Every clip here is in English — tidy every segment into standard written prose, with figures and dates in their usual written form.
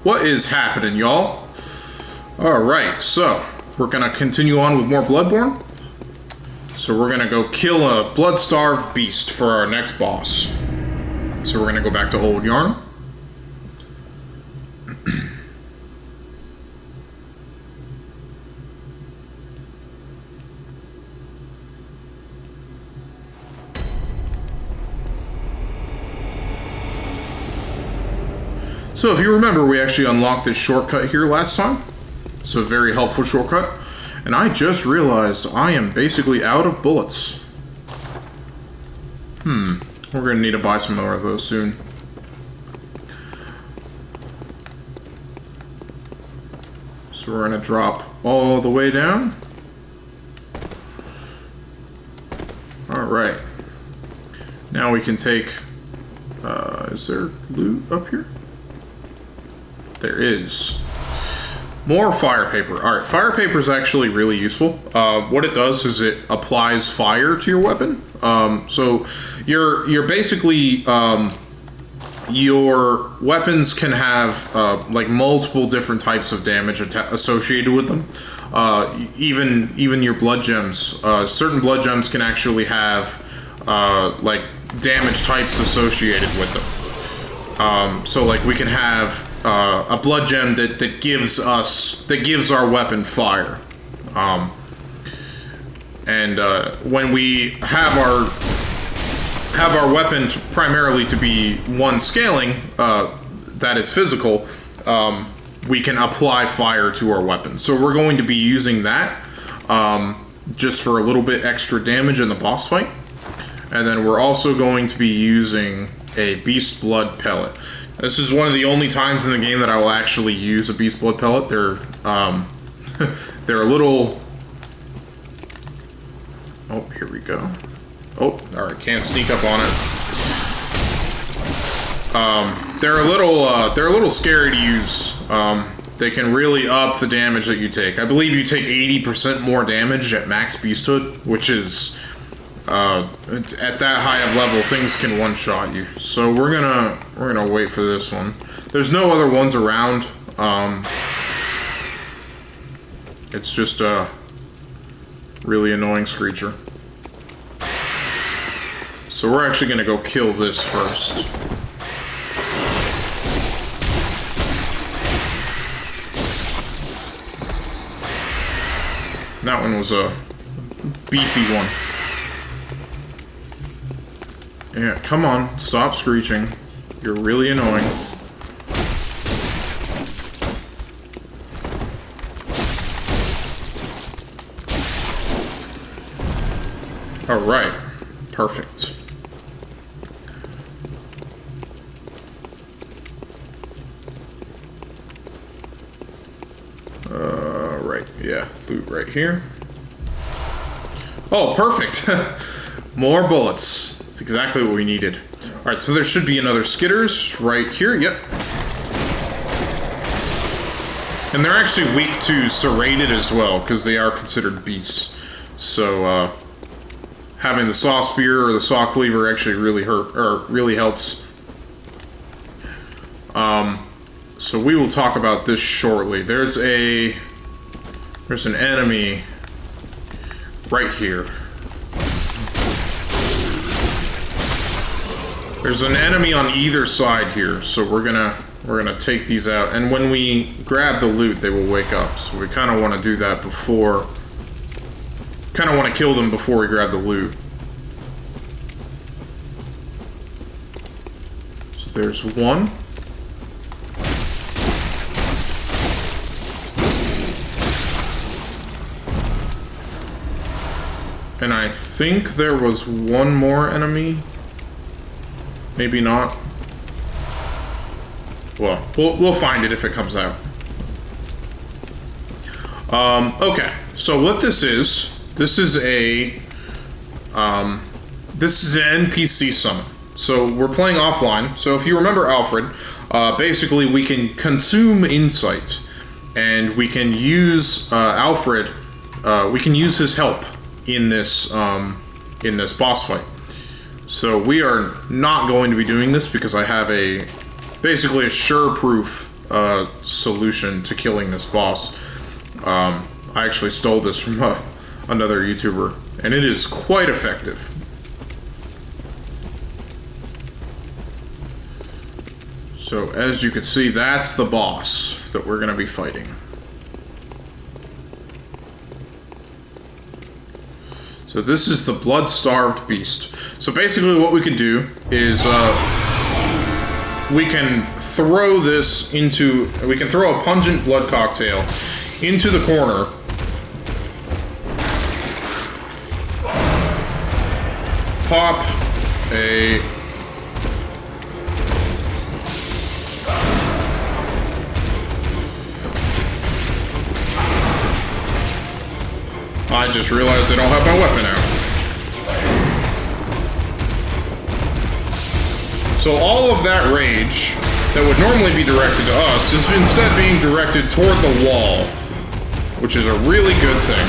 What is happening, y'all? Alright, so we're gonna continue on with more Bloodborne. So we're gonna go kill a blood-starved beast for our next boss. So we're gonna go back to Old Yarn. So if you remember, we actually unlocked this shortcut here last time. It's a very helpful shortcut. And I just realized I am basically out of bullets. We're gonna need to buy some more of those soon. So we're gonna drop all the way down. Alright. Now we can take... is there loot up here? There is. More fire paper. Alright, fire paper is actually really useful. What it does is it applies fire to your weapon. So you're basically... your weapons can have like multiple different types of damage associated with them. Even your blood gems. Certain blood gems can actually have like damage types associated with them. So like we can have a blood gem that gives our weapon fire. When we have our weapon primarily to be one scaling, that is physical, we can apply fire to our weapon. So we're going to be using that just for a little bit extra damage in the boss fight. And then we're also going to be using a beast blood pellet. This is one of the only times in the game that I will actually use a beast blood pellet. They're they're a little... Oh, here we go. Oh, alright, can't sneak up on it. They're a little scary to use. They can really up the damage that you take. I believe you take 80% more damage at max beasthood, which is at that high of level, things can one-shot you. So we're gonna wait for this one. There's no other ones around. It's just a really annoying screecher. So we're actually gonna go kill this first. That one was a beefy one. Yeah, come on, stop screeching. You're really annoying. Alright, perfect. Right, yeah, loot right here. Oh, perfect! More bullets. That's exactly what we needed. Alright, so there should be another skitters right here, yep. And they're actually weak to serrated as well, because they are considered beasts. So, having the saw spear or the saw cleaver actually really helps. So we will talk about this shortly. There's an enemy right here. There's an enemy on either side here, so we're gonna take these out. And when we grab the loot, they will wake up. So we kind of want to do that before. Kind of want to kill them before we grab the loot. So there's one. And I think there was one more enemy. Maybe not. Well, we'll find it if it comes out. Okay. So what this is an NPC summon. So we're playing offline. So if you remember Alfred, basically we can consume insight, and we can use Alfred. We can use his help in this boss fight. So we are not going to be doing this because I have basically a sure proof solution to killing this boss. I actually stole this from another YouTuber, and it is quite effective. So as you can see, that's the boss that we're going to be fighting. So this is the blood-starved beast. So basically what we can do is we can throw this into... We can throw a pungent blood cocktail into the corner. Pop a... I just realized I don't have my weapon out. So all of that rage that would normally be directed to us is instead being directed toward the wall, which is a really good thing.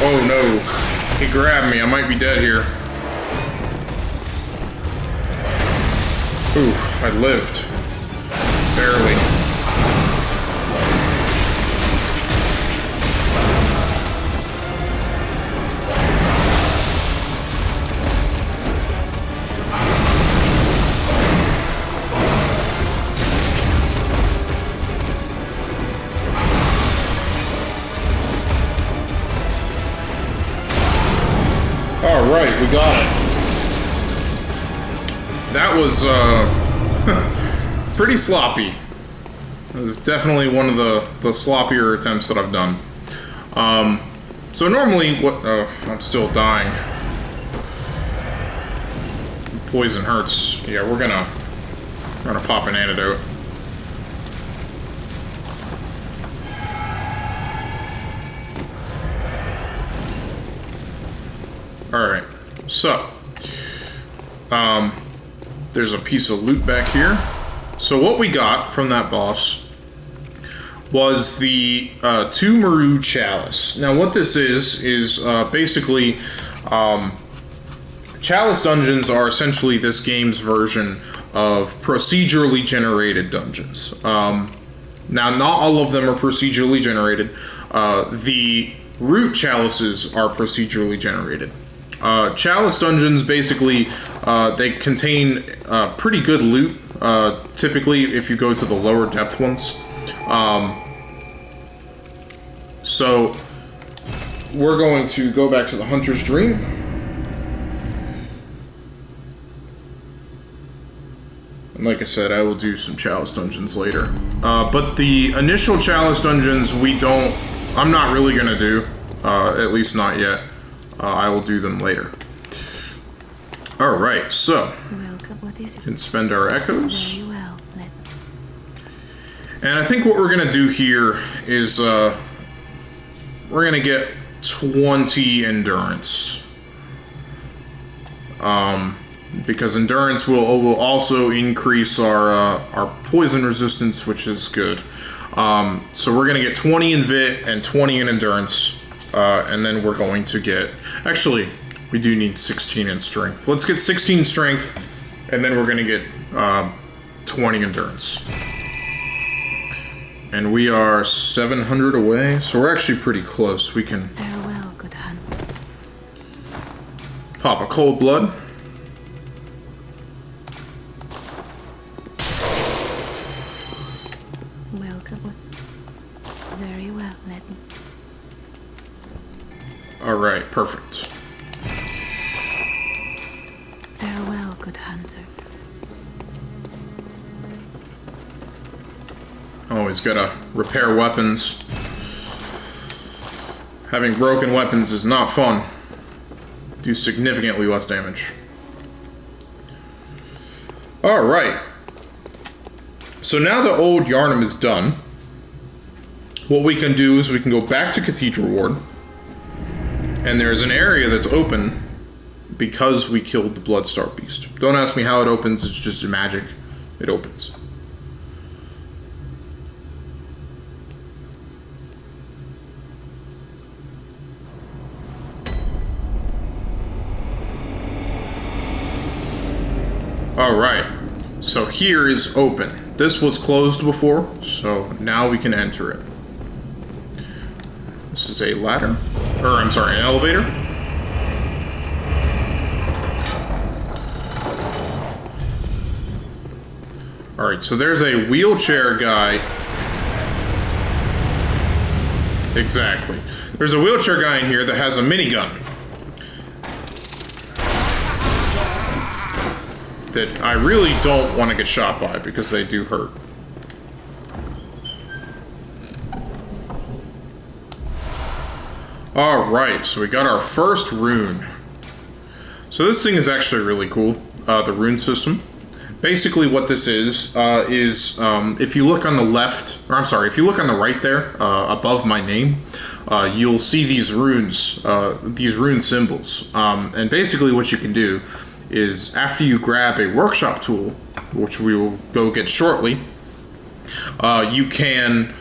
Oh no, he grabbed me. I might be dead here. Ooh, I lived. Barely. Alright, we got it. That was, pretty sloppy. It was definitely one of the sloppier attempts that I've done. So normally, I'm still dying. Poison hurts. Yeah, we're gonna pop an antidote. Alright, so, there's a piece of loot back here. So what we got from that boss was the 2 Maru Chalice. Now what this is basically, Chalice Dungeons are essentially this game's version of procedurally generated dungeons. Now not all of them are procedurally generated. The root chalices are procedurally generated. Chalice Dungeons, basically, they contain pretty good loot, typically if you go to the lower depth ones. So, we're going to go back to the Hunter's Dream. And like I said, I will do some Chalice Dungeons later. But the initial Chalice Dungeons, I'm not really going to do, at least not yet. I will do them later. Alright, so we can spend our echoes. And I think what we're going to do here is we're going to get 20 endurance. Because endurance will also increase our poison resistance, which is good. So we're going to get 20 in Vit and 20 in endurance. And then we're going to get... Actually, we do need 16 in strength. Let's get 16 strength, and then we're going to get 20 endurance. And we are 700 away, so we're actually pretty close. We can... Farewell, good hunt. Pop a cold blood. Welcome. Very well, let me... Alright, perfect. Farewell, good hunter. Always gotta repair weapons. Having broken weapons is not fun. Do significantly less damage. Alright. So now the old Yarnum is done. What we can do is we can go back to Cathedral Ward. And there's an area that's open because we killed the Bloodstar Beast. Don't ask me how it opens, it's just magic. It opens. Alright, so here is open. This was closed before, so now we can enter it. This is a ladder, or I'm sorry, an elevator. Alright, so there's a wheelchair guy. Exactly. There's a wheelchair guy in here that has a minigun. That I really don't want to get shot by because they do hurt. Alright, so we got our first rune. So this thing is actually really cool, the rune system. Basically what this is if you look on the left, or I'm sorry, if you look on the right there, above my name, you'll see these runes, these rune symbols. And basically what you can do is after you grab a workshop tool, which we will go get shortly, you can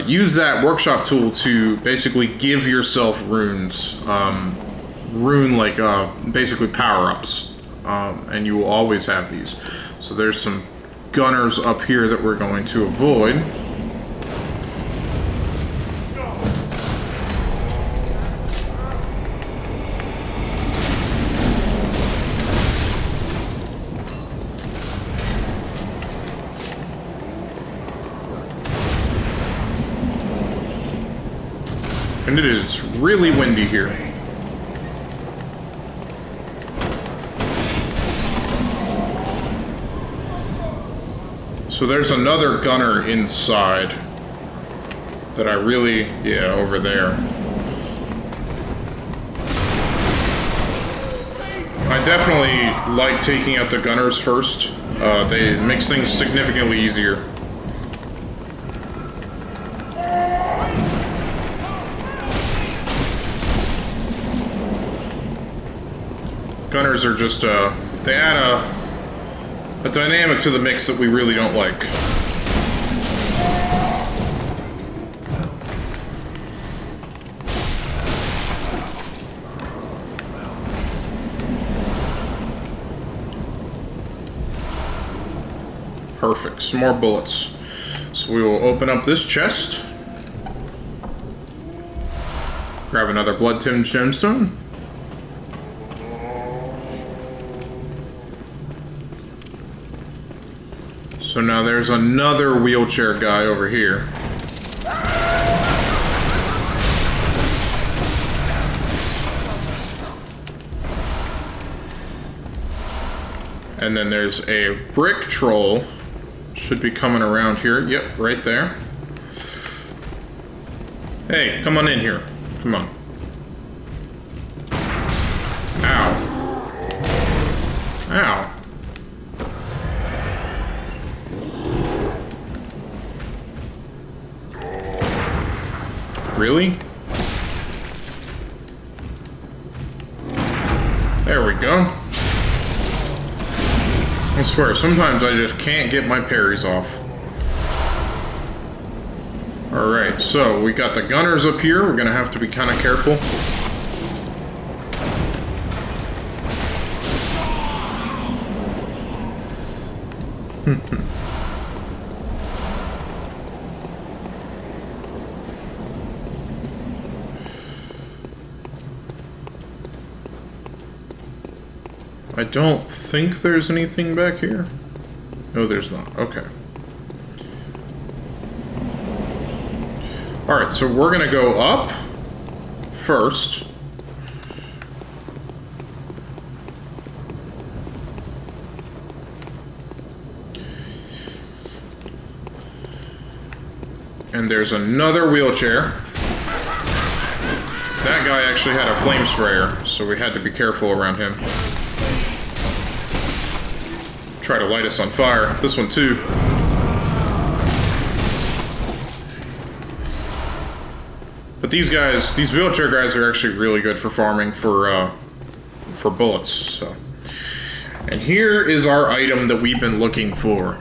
use that workshop tool to basically give yourself runes, basically power-ups, and you will always have these. So there's some gunners up here that we're going to avoid. And it is really windy here. So there's another gunner inside that I really, yeah, over there. I definitely like taking out the gunners first. It makes things significantly easier. Gunners are just, they add a dynamic to the mix that we really don't like. Perfect, some more bullets. So we will open up this chest. Grab another blood-tinged gemstone. So now there's another wheelchair guy over here. And then there's a brick troll. Should be coming around here. Yep, right there. Hey, come on in here. Come on. Ow. Ow. Really? There we go. I swear, sometimes I just can't get my parries off. Alright, so we got the gunners up here. We're gonna have to be kind of careful. I don't think there's anything back here. No, there's not. Okay. Alright, so we're gonna go up first. And there's another wheelchair. That guy actually had a flame sprayer, so we had to be careful around him. Try to light us on fire. This one too. But these guys, these wheelchair guys, are actually really good for farming for bullets. So, and here is our item that we've been looking for.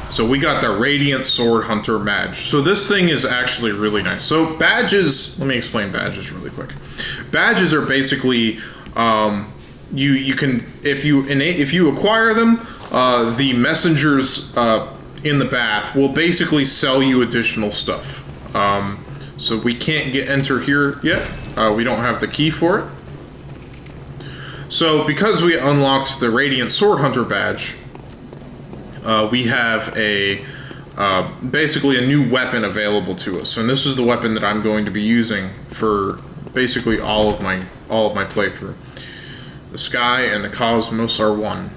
So we got the Radiant Sword Hunter badge. So this thing is actually really nice. So badges, let me explain badges really quick. Badges are basically you can if you acquire them, the messengers in the bath will basically sell you additional stuff. So we can't enter here yet. We don't have the key for it. So because we unlocked the Radiant Sword Hunter badge, we have basically a new weapon available to us, and this is the weapon that I'm going to be using for basically all of my playthrough. The sky and the cosmos are one.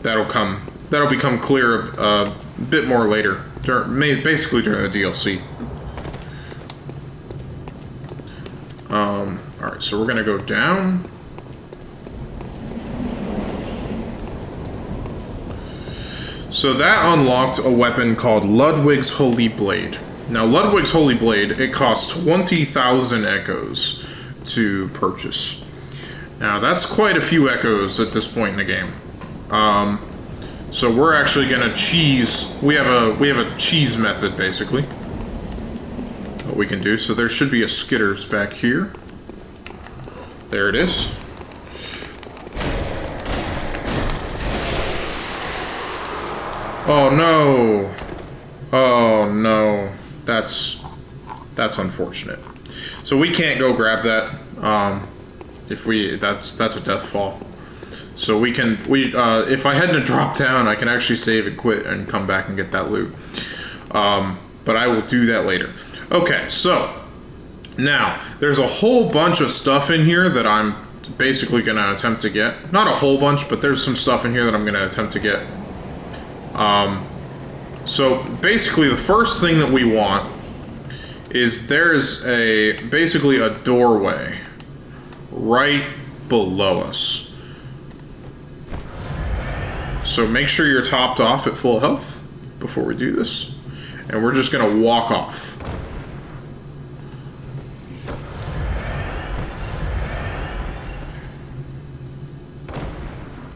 That'll become clear a bit more later, basically during the DLC. All right, so we're gonna go down. So that unlocked a weapon called Ludwig's Holy Blade. Now, Ludwig's Holy Blade, it costs 20,000 echoes to purchase. Now, that's quite a few echoes at this point in the game. So we're actually gonna cheese. We have a cheese method basically. What we can do. So there should be a skitters back here. There it is. Oh no! Oh no! That's unfortunate. So we can't go grab that. That's a death fall. So if I hadn't dropped down, I can actually save and quit and come back and get that loot. But I will do that later. Okay, so now there's a whole bunch of stuff in here that I'm basically gonna attempt to get. Not a whole bunch, but there's some stuff in here that I'm gonna attempt to get. So basically the first thing that we want is there's basically a doorway right below us. So make sure you're topped off at full health before we do this. And we're just gonna walk off.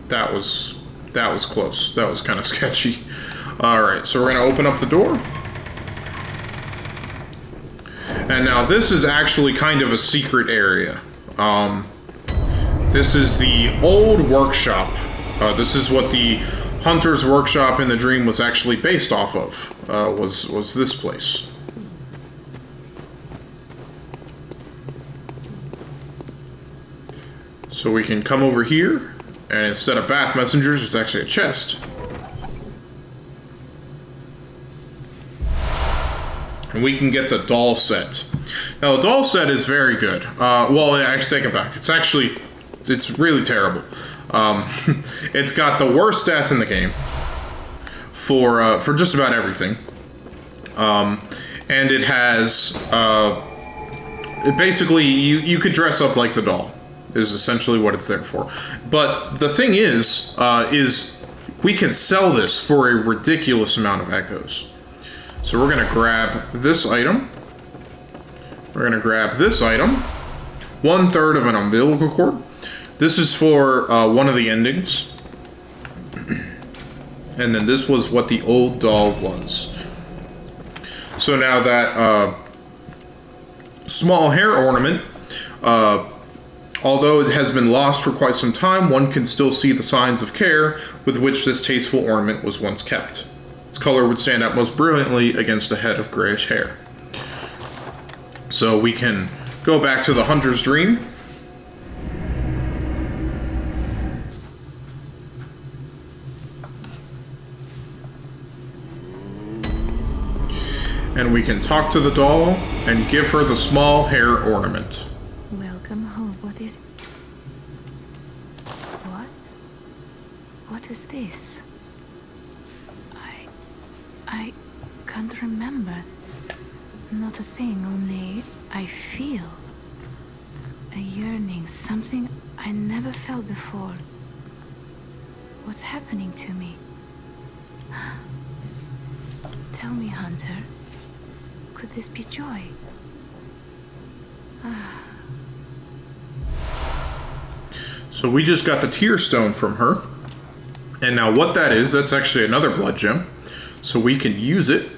That was close. That was kind of sketchy. Alright, so we're going to open up the door. And now this is actually kind of a secret area. This is the old workshop. This is what the Hunter's Workshop in the Dream was actually based off of. Was this place. So we can come over here. And instead of bath messengers, it's actually a chest. And we can get the doll set. Now, the doll set is very good. Well, I take it back. It's really terrible. It's got the worst stats in the game for just about everything. And it has basically you could dress up like the doll. Is essentially what it's there for. But the thing is we can sell this for a ridiculous amount of echoes. So we're gonna grab this item. We're gonna grab this item. 1/3 of an umbilical cord. This is for one of the endings. And then this was what the old doll was. So now that small hair ornament, although it has been lost for quite some time, one can still see the signs of care with which this tasteful ornament was once kept. Its color would stand out most brilliantly against a head of grayish hair. So we can go back to the Hunter's Dream. And we can talk to the doll and give her the small hair ornament. Welcome home. What is... What is this? I can't remember. Not a thing, only I feel a yearning, something I never felt before. What's happening to me? Tell me, Hunter. could this be joy? So we just got the tear stone from her. And now what that is, that's actually another blood gem. So we can use it.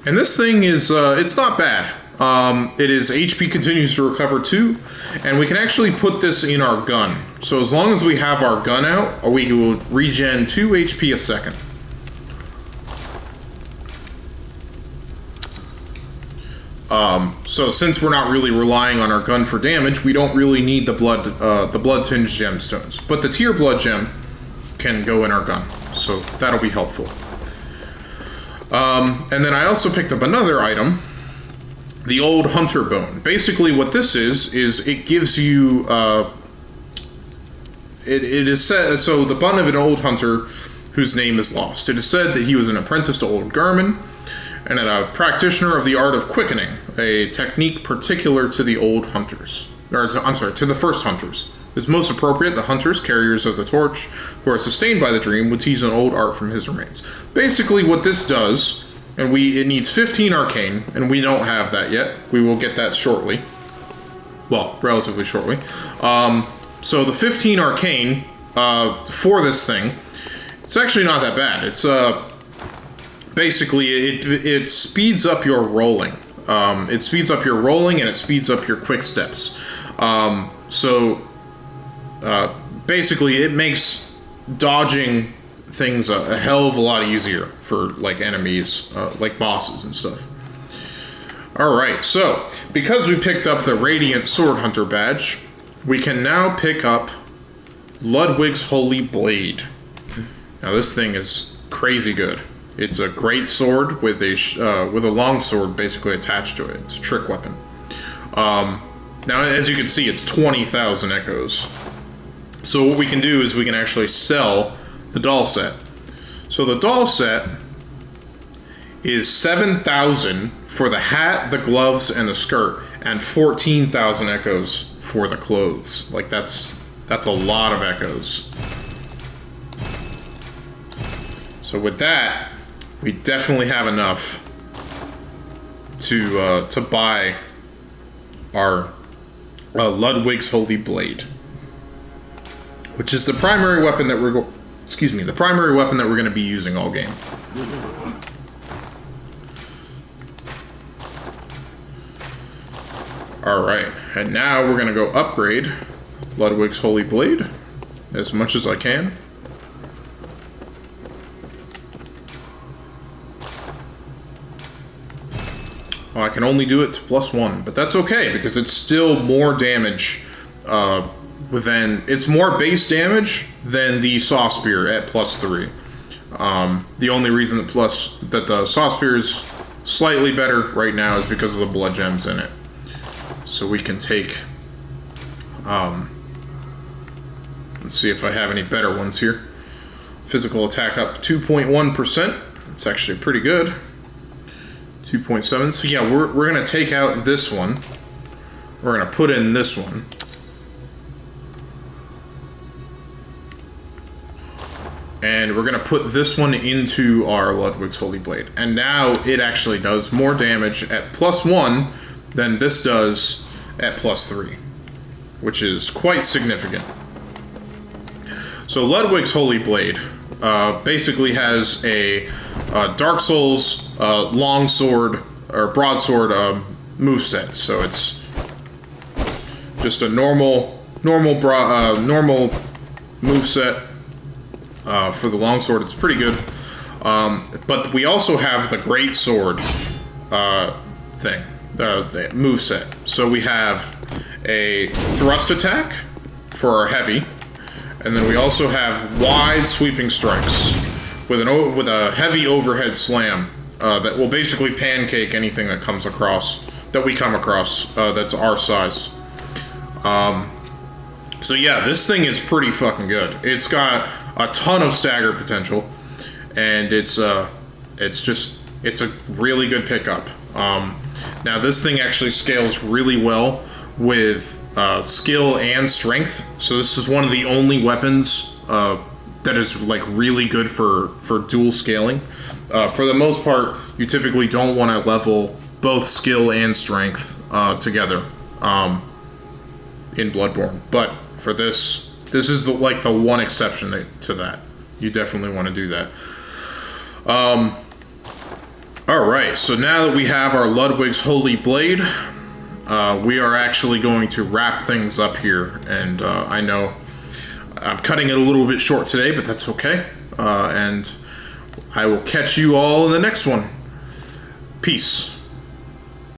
And this thing is, it's not bad. It is HP continues to recover 2, and we can actually put this in our gun. So as long as we have our gun out, we will regen 2 HP a second. So since we're not really relying on our gun for damage, we don't really need the blood tinged gemstones. But the tear blood gem can go in our gun, so that'll be helpful. And then I also picked up another item, the old hunter bone. Basically what this is it gives you, it is said, so the bun of an old hunter whose name is lost. It is said that he was an apprentice to old Garmin, and a practitioner of the art of quickening, a technique particular to the old hunters. To the first hunters. It's most appropriate the hunters, carriers of the torch, who are sustained by the dream, would tease an old art from his remains. Basically what this does, and it needs 15 arcane, and we don't have that yet. We will get that shortly. Well, relatively shortly. So the 15 arcane for this thing, it's actually not that bad. It's basically it speeds up your rolling. It speeds up your rolling and it speeds up your quick steps. Basically it makes dodging things a hell of a lot easier for like enemies, like bosses and stuff. Alright, so because we picked up the Radiant Sword Hunter badge, we can now pick up Ludwig's Holy Blade. Now this thing is crazy good. It's a great sword with a long sword basically attached to it. It's a trick weapon. Now, as you can see, it's 20,000 echoes. So what we can do is we can actually sell the doll set. So the doll set is 7,000 for the hat, the gloves, and the skirt, and 14,000 echoes for the clothes. Like that's a lot of echoes. So with that, we definitely have enough to buy our Ludwig's Holy Blade, which is the primary weapon that we're going to be using all game. All right, and now we're going to go upgrade Ludwig's Holy Blade as much as I can. I can only do it to +1, but that's okay because it's still more damage it's more base damage than the Saw Spear at +3. The only reason that the Saw Spear is slightly better right now is because of the blood gems in it. So we can take, let's see if I have any better ones here. Physical attack up 2.1%. It's actually pretty good. 2.7. So yeah, we're going to take out this one. We're going to put in this one. And we're going to put this one into our Ludwig's Holy Blade. And now it actually does more damage at +1 than this does at +3, which is quite significant. So Ludwig's Holy Blade basically has a Dark Souls longsword or broadsword moveset. So it's just a normal moveset for the longsword. It's pretty good. But we also have the great sword thing, the moveset. So we have a thrust attack for our heavy, and then we also have wide sweeping strikes with a heavy overhead slam that will basically pancake anything that we come across that's our size. So yeah, this thing is pretty fucking good. It's got a ton of stagger potential, and it's a really good pickup. Now this thing actually scales really well with skill and strength. So this is one of the only weapons that is like really good for dual scaling. For the most part, you typically don't want to level both skill and strength together in Bloodborne. But for this is like the one exception to that. You definitely want to do that. Alright, so now that we have our Ludwig's Holy Blade, we are actually going to wrap things up here. And I know I'm cutting it a little bit short today, but that's okay. And I will catch you all in the next one. Peace.